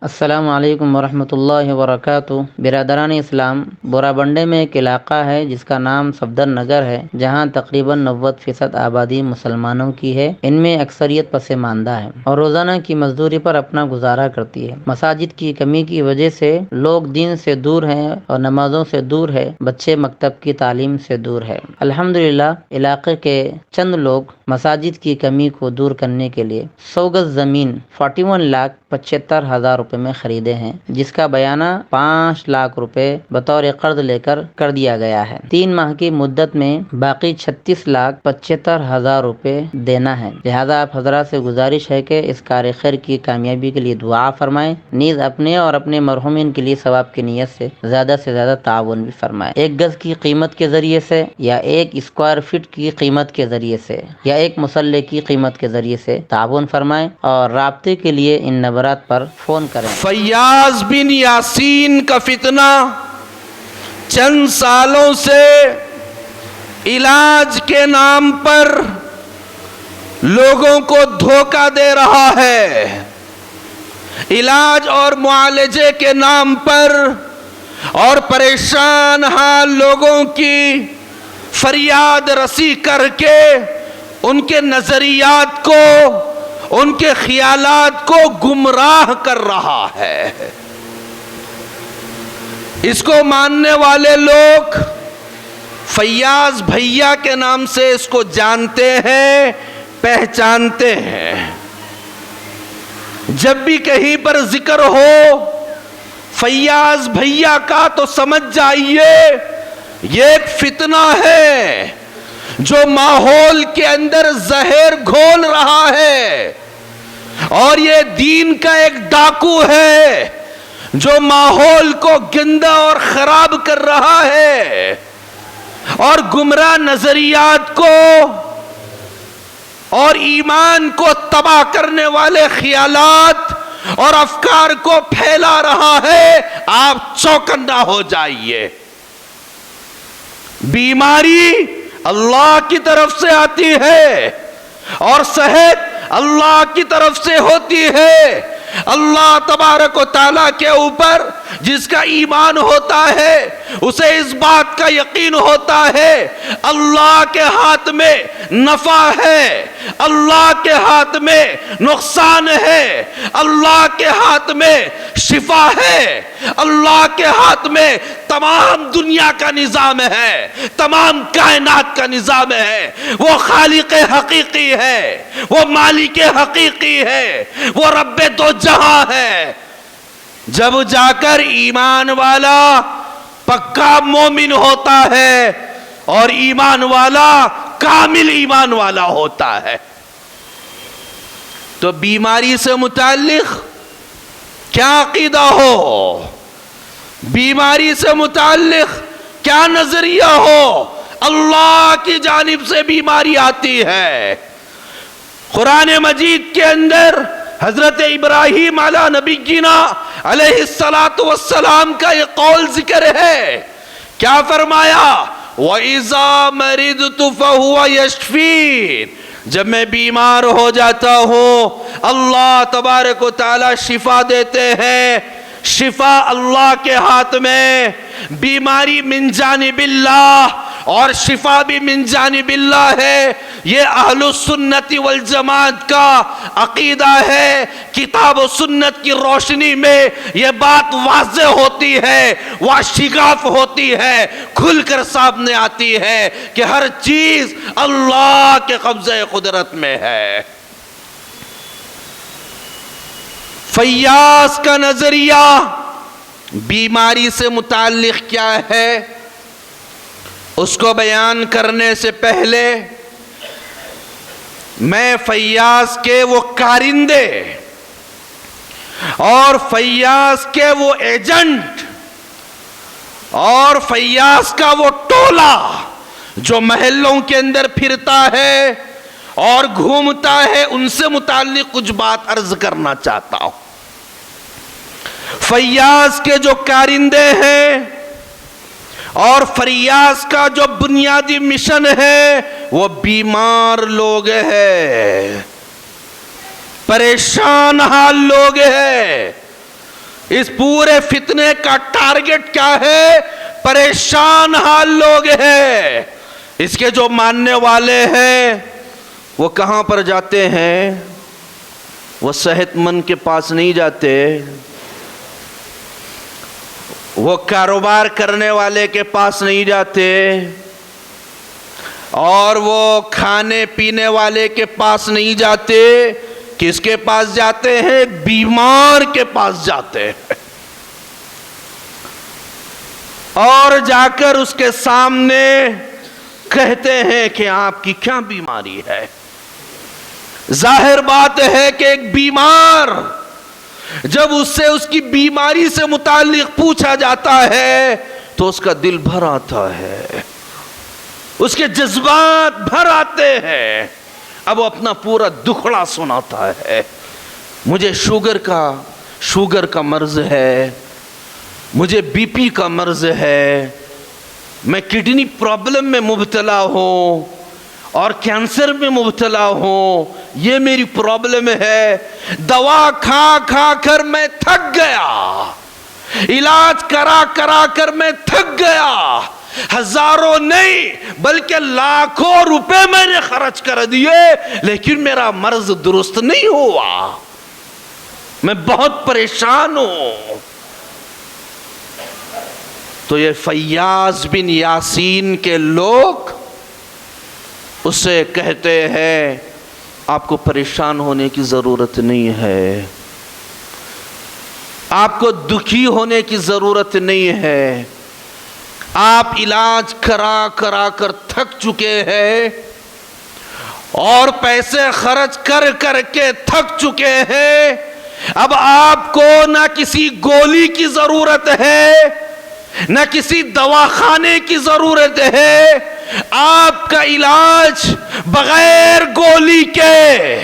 السلام علیکم ورحمۃ اللہ وبرکاتہ۔ برادران اسلام، بورا بنڈے میں ایک علاقہ ہے جس کا نام صفدر نگر ہے، جہاں تقریباً 90% آبادی مسلمانوں کی ہے۔ ان میں اکثریت پسماندہ ہے اور روزانہ کی مزدوری پر اپنا گزارا کرتی ہے۔ مساجد کی کمی کی وجہ سے لوگ دین سے دور ہیں اور نمازوں سے دور ہے، بچے مکتب کی تعلیم سے دور ہے۔ الحمدللہ علاقے کے چند لوگ مساجد کی کمی کو دور کرنے کے لیے 100 گز زمین 41,75,000 روپے میں خریدے ہیں، جس کا بیانہ 5 لاکھ روپے بطور قرض لے کر دیا گیا ہے۔ 3 ماہ کی مدت میں باقی 36,75,000 روپے دینا ہے۔ لہذا آپ حضرات سے گزارش ہے کہ اس کار خیر کی کامیابی کے لیے دعا فرمائیں، نیز اپنے اور اپنے مرحومین کے لیے ثواب کی نیت سے زیادہ تعاون بھی فرمائیں۔ 1 گز کی قیمت کے ذریعے سے یا 1 اسکوائر فٹ کی قیمت کے ذریعے سے یا 1 مسلح کی قیمت کے ذریعے سے تعاون فرمائیں اور رابطے کے لیے ان نمبرات پر فون کریں۔ فیاض بن یاسین کا فتنہ چند سالوں سے علاج کے نام پر لوگوں کو دھوکہ دے رہا ہے۔ علاج اور معالجے کے نام پر اور پریشان حال لوگوں کی فریاد رسی کر کے ان کے نظریات کو، ان کے خیالات کو گمراہ کر رہا ہے۔ اس کو ماننے والے لوگ فیاض بھیا کے نام سے اس کو جانتے ہیں، پہچانتے ہیں۔ جب بھی کہیں پر ذکر ہو فیاض بھیا کا تو سمجھ جائیے یہ ایک فتنہ ہے جو ماحول کے اندر زہر گھول رہا ہے، اور یہ دین کا ایک ڈاکو ہے جو ماحول کو گندا اور خراب کر رہا ہے اور گمراہ نظریات کو اور ایمان کو تباہ کرنے والے خیالات اور افکار کو پھیلا رہا ہے۔ آپ چوکنا ہو جائیے۔ بیماری اللہ کی طرف سے آتی ہے اور صحت اللہ کی طرف سے ہوتی ہے۔ اللہ تبارک و تعالیٰ کے اوپر جس کا ایمان ہوتا ہے اسے اس بات کا یقین ہوتا ہے اللہ کے ہاتھ میں نفع ہے، اللہ کے ہاتھ میں نقصان ہے، اللہ کے ہاتھ میں شفا ہے، اللہ کے ہاتھ میں تمام دنیا کا نظام ہے، تمام کائنات کا نظام ہے۔ وہ خالق حقیقی ہے، وہ مالک حقیقی ہے، وہ رب دو جہاں ہے۔ جب جا کر ایمان والا پکا مومن ہوتا ہے اور ایمان والا کامل ایمان والا ہوتا ہے، تو بیماری سے متعلق کیا عقیدہ ہو، بیماری سے متعلق کیا نظریہ ہو، اللہ کی جانب سے بیماری آتی ہے۔ قرآن مجید کے اندر حضرت ابراہیم علیہ نبینا علیہ السلام کا یہ قول ذکر ہے۔ کیا فرمایا؟ وَإِذَا مَرِضْتُ فَهُوَ يَشْفِينِ، جب میں بیمار ہو جاتا ہوں اللہ تبارک و تعالی شفا دیتے ہیں۔ شفا اللہ کے ہاتھ میں، بیماری من جانب اللہ اور شفا بھی من جانب اللہ ہے۔ یہ اہل السنت والجماعت کا عقیدہ ہے۔ کتاب و سنت کی روشنی میں یہ بات واضح ہوتی ہے، واشگاف ہوتی ہے، کھل کر سامنے آتی ہے کہ ہر چیز اللہ کے قبضہ قدرت میں ہے۔ فیاض کا نظریہ بیماری سے متعلق کیا ہے، اس کو بیان کرنے سے پہلے میں فیاض کے وہ کارندے اور فیاض کے وہ ایجنٹ اور فیاض کا وہ ٹولہ جو محلوں کے اندر پھرتا ہے اور گھومتا ہے ان سے متعلق کچھ بات عرض کرنا چاہتا ہوں۔ فیاض کے جو کارندے ہیں اور فیاض کا جو بنیادی مشن ہے وہ بیمار لوگ ہیں، پریشان حال لوگ ہیں، اس پورے فتنے کا ٹارگٹ کیا ہے؟ پریشان حال لوگ ہیں۔ اس کے جو ماننے والے ہیں وہ کہاں پر جاتے ہیں؟ وہ صحت مند کے پاس نہیں جاتے، وہ کاروبار کرنے والے کے پاس نہیں جاتے، اور وہ کھانے پینے والے کے پاس نہیں جاتے۔ کس کے پاس جاتے ہیں؟ بیمار کے پاس جاتے ہیں، اور جا کر اس کے سامنے کہتے ہیں کہ آپ کی کیا بیماری ہے؟ ظاہر بات ہے کہ ایک بیمار جب اس سے اس کی بیماری سے متعلق پوچھا جاتا ہے تو اس کا دل بھر آتا ہے، اس کے جذبات بھر آتے ہیں۔ اب وہ اپنا پورا دکھڑا سناتا ہے، مجھے شوگر کا مرض ہے، مجھے بی پی کا مرض ہے، میں کڈنی پرابلم میں مبتلا ہوں اور کینسر میں مبتلا ہوں، یہ میری پرابلم ہے، دوا کھا کھا کر میں تھک گیا، علاج کرا کر میں تھک گیا، ہزاروں نہیں بلکہ لاکھوں روپے میں نے خرچ کر دیے، لیکن میرا مرض درست نہیں ہوا، میں بہت پریشان ہوں۔ تو یہ فیاض بن یاسین کے لوگ اسے کہتے ہیں آپ کو پریشان ہونے کی ضرورت نہیں ہے، آپ کو دکھی ہونے کی ضرورت نہیں ہے، آپ علاج کرا کر تھک چکے ہیں اور پیسے خرچ کر کے تھک چکے ہیں، اب آپ کو نہ کسی گولی کی ضرورت ہے نہ کسی دواخانے کی ضرورت ہے، آپ کا علاج بغیر گولی کے،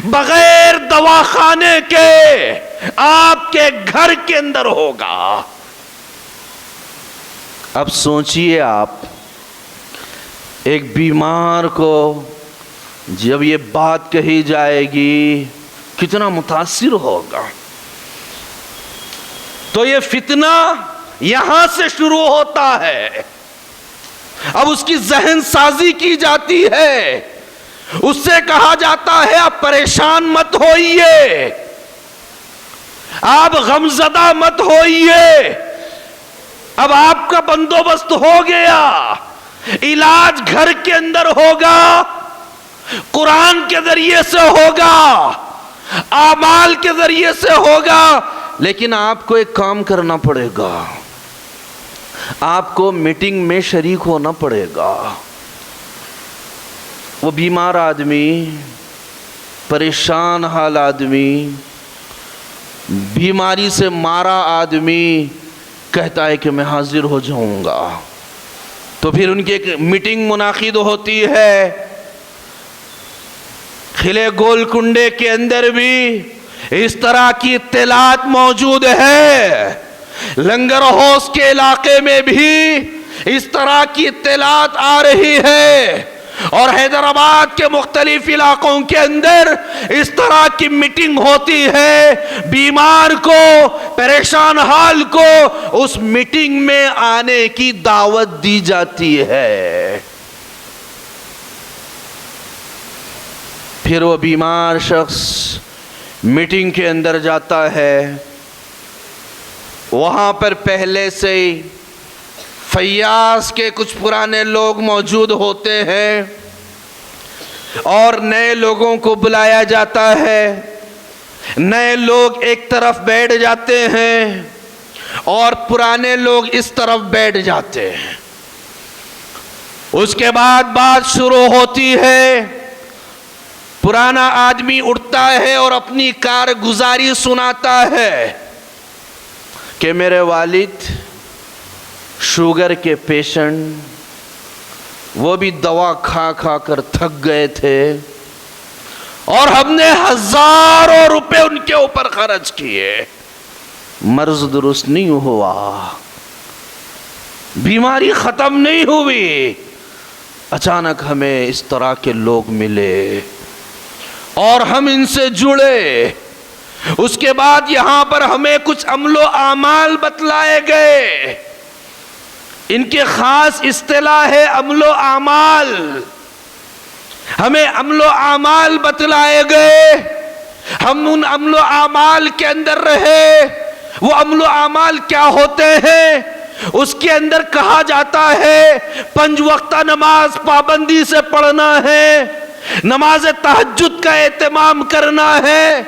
بغیر دواخانے کے آپ کے گھر کے اندر ہوگا۔ اب سوچئے آپ ایک بیمار کو جب یہ بات کہی جائے گی کتنا متاثر ہوگا۔ تو یہ فتنہ یہاں سے شروع ہوتا ہے، اب اس کی ذہن سازی کی جاتی ہے، اس سے کہا جاتا ہے آپ پریشان مت ہوئیے، آپ غمزدہ مت ہوئیے، اب آپ کا بندوبست ہو گیا، علاج گھر کے اندر ہوگا، قرآن کے ذریعے سے ہوگا، اعمال کے ذریعے سے ہوگا، لیکن آپ کو ایک کام کرنا پڑے گا، آپ کو میٹنگ میں شریک ہونا پڑے گا۔ وہ بیمار آدمی، پریشان حال آدمی، بیماری سے مارا آدمی کہتا ہے کہ میں حاضر ہو جاؤں گا۔ تو پھر ان کی ایک میٹنگ منعقد ہوتی ہے، قلعہ گولکنڈے کے اندر بھی اس طرح کی اطلاعات موجود ہے، لنگر حوض کے علاقے میں بھی اس طرح کی اطلاعات آ رہی ہے، اور حیدرآباد کے مختلف علاقوں کے اندر اس طرح کی میٹنگ ہوتی ہے، بیمار کو، پریشان حال کو اس میٹنگ میں آنے کی دعوت دی جاتی ہے۔ پھر وہ بیمار شخص میٹنگ کے اندر جاتا ہے، وہاں پر پہلے سے ہی فیاض کے کچھ پرانے لوگ موجود ہوتے ہیں اور نئے لوگوں کو بلایا جاتا ہے، نئے لوگ ایک طرف بیٹھ جاتے ہیں اور پرانے لوگ اس طرف بیٹھ جاتے ہیں۔ اس کے بعد بات شروع ہوتی ہے، پرانا آدمی اٹھتا ہے اور اپنی کارگزاری سناتا ہے کہ میرے والد شوگر کے پیشنٹ، وہ بھی دوا کھا کھا کر تھک گئے تھے اور ہم نے ہزاروں روپے ان کے اوپر خرچ کیے، مرض درست نہیں ہوا، بیماری ختم نہیں ہوئی۔ اچانک ہمیں اس طرح کے لوگ ملے اور ہم ان سے جڑے اس کے بعد یہاں پر ہمیں کچھ عمل و اعمال بتلائے گئے. ان کے خاص اصطلاح ہے عمل و اعمال. ہمیں عمل و اعمال بتلائے گئے، ہم ان عمل و اعمال کے اندر رہے. وہ عمل و اعمال کیا ہوتے ہیں؟ اس کے اندر کہا جاتا ہے 5 وقتہ نماز پابندی سے پڑھنا ہے، نماز تہجد کا اہتمام کرنا ہے،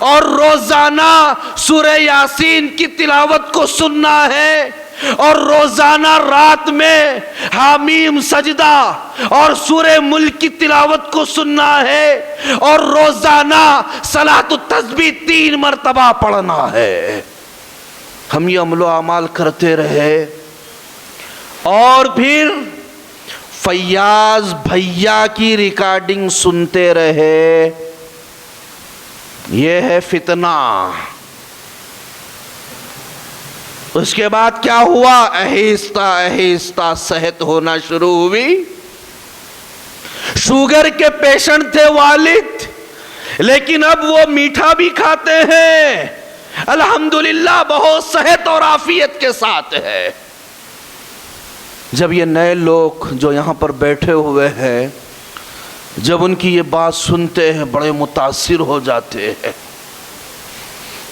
اور روزانہ سورہ یاسین کی تلاوت کو سننا ہے، اور روزانہ رات میں حامیم سجدہ اور سورہ ملک کی تلاوت کو سننا ہے، اور روزانہ صلاۃ التسبیح 3 مرتبہ پڑھنا ہے. ہم یہ عمل و اعمال کرتے رہے. اور پھر فیاض بھیا کی ریکارڈنگ سنتے رہے. یہ ہے فتنہ. اس کے بعد کیا ہوا؟ آہستہ آہستہ صحت ہونا شروع ہوئی. شوگر کے پیشنٹ تھے والد، لیکن اب وہ میٹھا بھی کھاتے ہیں، الحمدللہ بہت صحت اور عافیت کے ساتھ ہے. جب یہ نئے لوگ جو یہاں پر بیٹھے ہوئے ہیں، جب ان کی یہ بات سنتے ہیں بڑے متاثر ہو جاتے ہیں.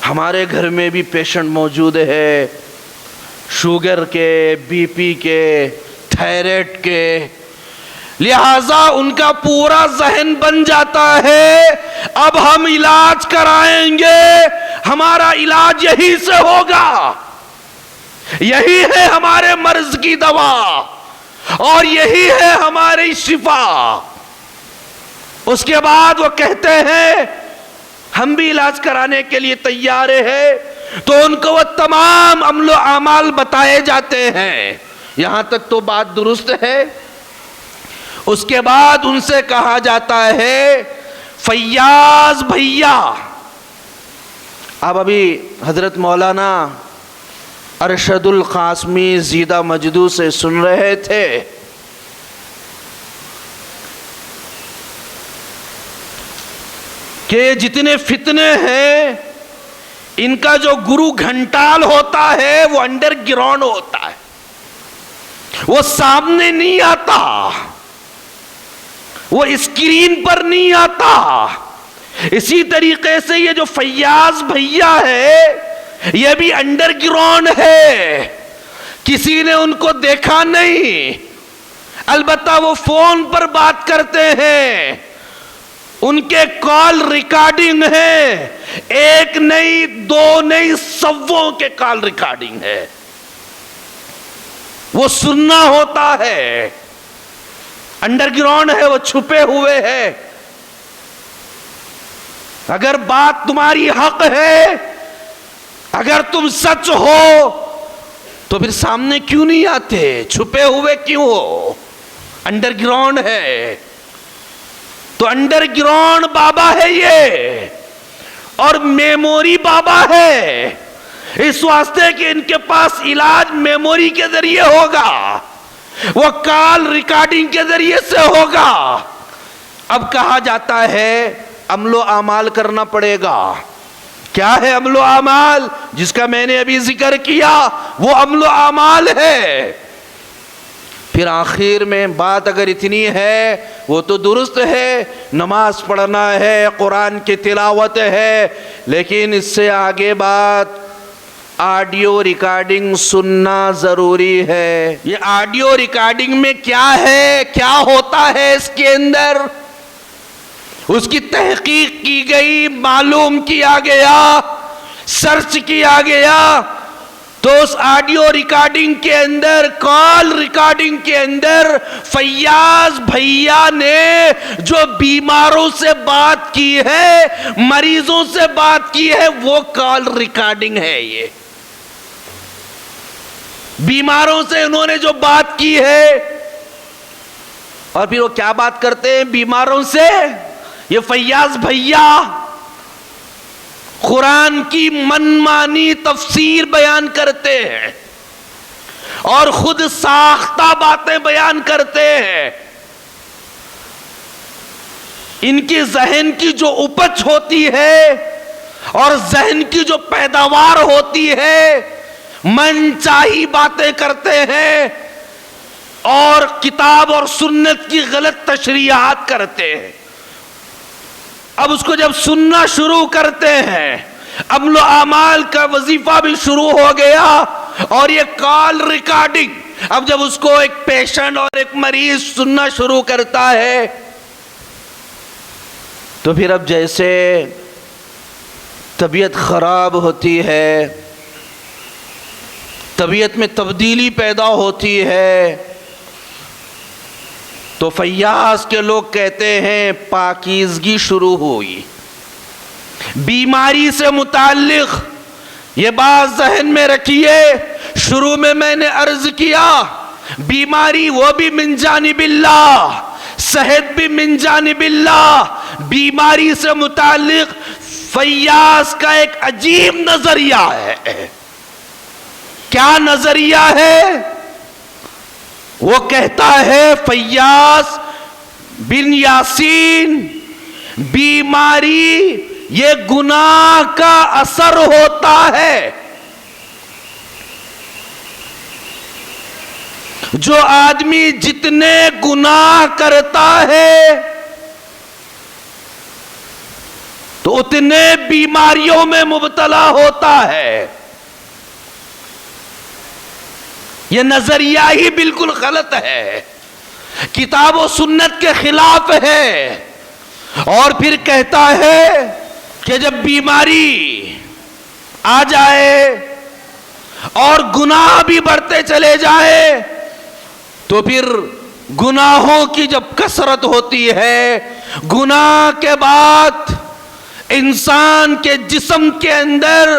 ہمارے گھر میں بھی پیشنٹ موجود ہے، شوگر کے، بی پی کے، تھائرائیڈ کے، لہذا ان کا پورا ذہن بن جاتا ہے اب ہم علاج کرائیں گے، ہمارا علاج یہی سے ہوگا، یہی ہے ہمارے مرض کی دوا اور یہی ہے ہماری شفا. اس کے بعد وہ کہتے ہیں ہم بھی علاج کرانے کے لیے تیار ہیں، تو ان کو وہ تمام عمل و اعمال بتائے جاتے ہیں. یہاں تک تو بات درست ہے. اس کے بعد ان سے کہا جاتا ہے فیاض بھیا. اب ابھی حضرت مولانا ارشد القاسمی زیدہ مجدو سے سن رہے تھے کہ جتنے فتنے ہیں ان کا جو گرو گھنٹال ہوتا ہے وہ انڈر گراؤنڈ ہوتا ہے، وہ سامنے نہیں آتا، وہ اسکرین پر نہیں آتا. اسی طریقے سے یہ جو فیاض بھیا ہے یہ بھی انڈر گراؤنڈ ہے، کسی نے ان کو دیکھا نہیں، البتہ وہ فون پر بات کرتے ہیں، ان کے کال ریکارڈنگ ہے، 1 نہیں 2 نہیں 100 کے کال ریکارڈنگ ہے. وہ سننا ہوتا ہے، انڈر گراؤنڈ ہے، وہ چھپے ہوئے ہیں. اگر بات تمہاری حق ہے، اگر تم سچ ہو تو پھر سامنے کیوں نہیں آتے؟ چھپے ہوئے کیوں ہو؟ انڈر گراؤنڈ ہے. تو انڈر گراؤنڈ بابا ہے یہ، اور میموری بابا ہے، اس واسطے کہ ان کے پاس علاج میموری کے ذریعے ہوگا، وہ کال ریکارڈنگ کے ذریعے سے ہوگا. اب کہا جاتا ہے عمل و اعمال کرنا پڑے گا. کیا ہے عمل و اعمال؟ جس کا میں نے ابھی ذکر کیا وہ عمل و اعمال ہے. پھر آخر میں بات اگر اتنی ہے وہ تو درست ہے، نماز پڑھنا ہے، قرآن کی تلاوت ہے، لیکن اس سے آگے بات آڈیو ریکارڈنگ سننا ضروری ہے. یہ آڈیو ریکارڈنگ میں کیا ہے، کیا ہوتا ہے اس کے اندر؟ اس کی تحقیق کی گئی، معلوم کیا گیا، سرچ کیا گیا، تو اس آڈیو ریکارڈنگ کے اندر، کال ریکارڈنگ کے اندر فیاض بھیا نے جو بیماروں سے بات کی ہے، مریضوں سے بات کی ہے، وہ کال ریکارڈنگ ہے. یہ بیماروں سے انہوں نے جو بات کی ہے، اور پھر وہ کیا بات کرتے ہیں بیماروں سے؟ یہ فیاض بھیا قرآن کی منمانی تفسیر بیان کرتے ہیں اور خود ساختہ باتیں بیان کرتے ہیں. ان کے ذہن کی جو اپج ہوتی ہے اور ذہن کی جو پیداوار ہوتی ہے، من چاہی باتیں کرتے ہیں اور کتاب اور سنت کی غلط تشریحات کرتے ہیں۔ اب اس کو جب سننا شروع کرتے ہیں، عمل و اعمال کا وظیفہ بھی شروع ہو گیا، اور یہ کال ریکارڈنگ اب جب اس کو ایک پیشنٹ اور ایک مریض سننا شروع کرتا ہے، تو پھر اب جیسے طبیعت خراب ہوتی ہے، طبیعت میں تبدیلی پیدا ہوتی ہے، تو فیاض کے لوگ کہتے ہیں پاکیزگی شروع ہوئی۔ بیماری سے متعلق یہ بات ذہن میں رکھیے، شروع میں نے عرض کیا بیماری وہ بھی من جانب اللہ، صحت بھی من جانب اللہ۔ بیماری سے متعلق فیاض کا ایک عجیب نظریہ ہے۔ کیا نظریہ ہے؟ وہ کہتا ہے فیاض بن یاسین، بیماری یہ گناہ کا اثر ہوتا ہے۔ جو آدمی جتنے گناہ کرتا ہے تو اتنے بیماریوں میں مبتلا ہوتا ہے۔ یہ نظریہ ہی بالکل غلط ہے، کتاب و سنت کے خلاف ہے۔ اور پھر کہتا ہے کہ جب بیماری آ جائے اور گناہ بھی بڑھتے چلے جائے تو پھر گناہوں کی جب کثرت ہوتی ہے، گناہ کے بعد انسان کے جسم کے اندر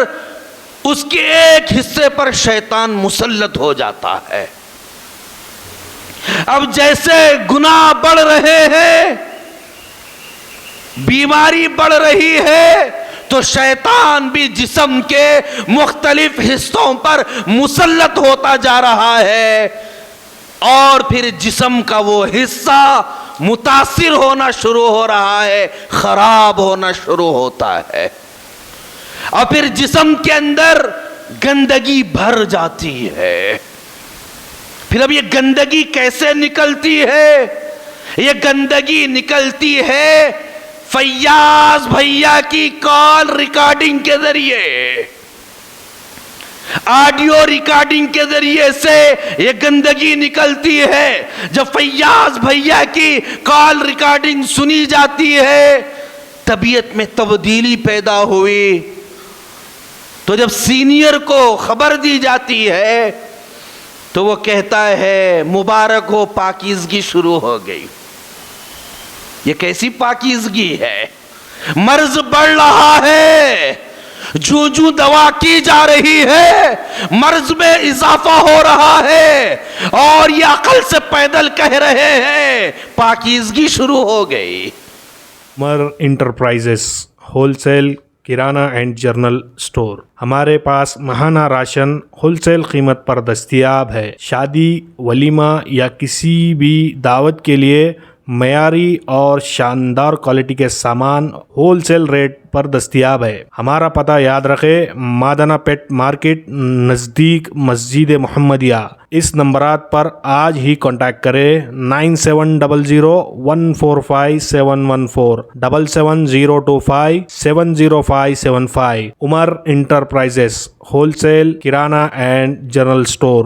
اس کے ایک حصے پر شیطان مسلط ہو جاتا ہے۔ اب جیسے گناہ بڑھ رہے ہیں، بیماری بڑھ رہی ہے، تو شیطان بھی جسم کے مختلف حصوں پر مسلط ہوتا جا رہا ہے، اور پھر جسم کا وہ حصہ متاثر ہونا شروع ہو رہا ہے، خراب ہونا شروع ہوتا ہے، اور پھر جسم کے اندر گندگی بھر جاتی ہے۔ پھر اب یہ گندگی کیسے نکلتی ہے؟ یہ گندگی نکلتی ہے فیاض بھیا کی کال ریکارڈنگ کے ذریعے، آڈیو ریکارڈنگ کے ذریعے سے یہ گندگی نکلتی ہے۔ جب فیاض بھیا کی کال ریکارڈنگ سنی جاتی ہے، طبیعت میں تبدیلی پیدا ہوئی، تو جب سینئر کو خبر دی جاتی ہے تو وہ کہتا ہے مبارک ہو، پاکیزگی شروع ہو گئی۔ یہ کیسی پاکیزگی ہے؟ مرض بڑھ رہا ہے، جو دوا کی جا رہی ہے مرض میں اضافہ ہو رہا ہے، اور یہ عقل سے پیدل کہہ رہے ہیں پاکیزگی شروع ہو گئی۔ Umar enterprises wholesale kirana and general store, ہمارے پاس ماہانہ راشن ہول سیل قیمت پر دستیاب ہے۔ شادی، ولیمہ یا کسی بھی دعوت کے لیے معیاری اور شاندار کوالٹی کے سامان ہول سیل ریٹ پر دستیاب ہے۔ ہمارا پتہ یاد رکھے، مادانہ پیٹ مارکیٹ نزدیک مسجد محمدیہ۔ اس نمبرات پر آج ہی کانٹیکٹ کریں، 9700145714 77025705705۔ Umar enterprises wholesale kirana and general store.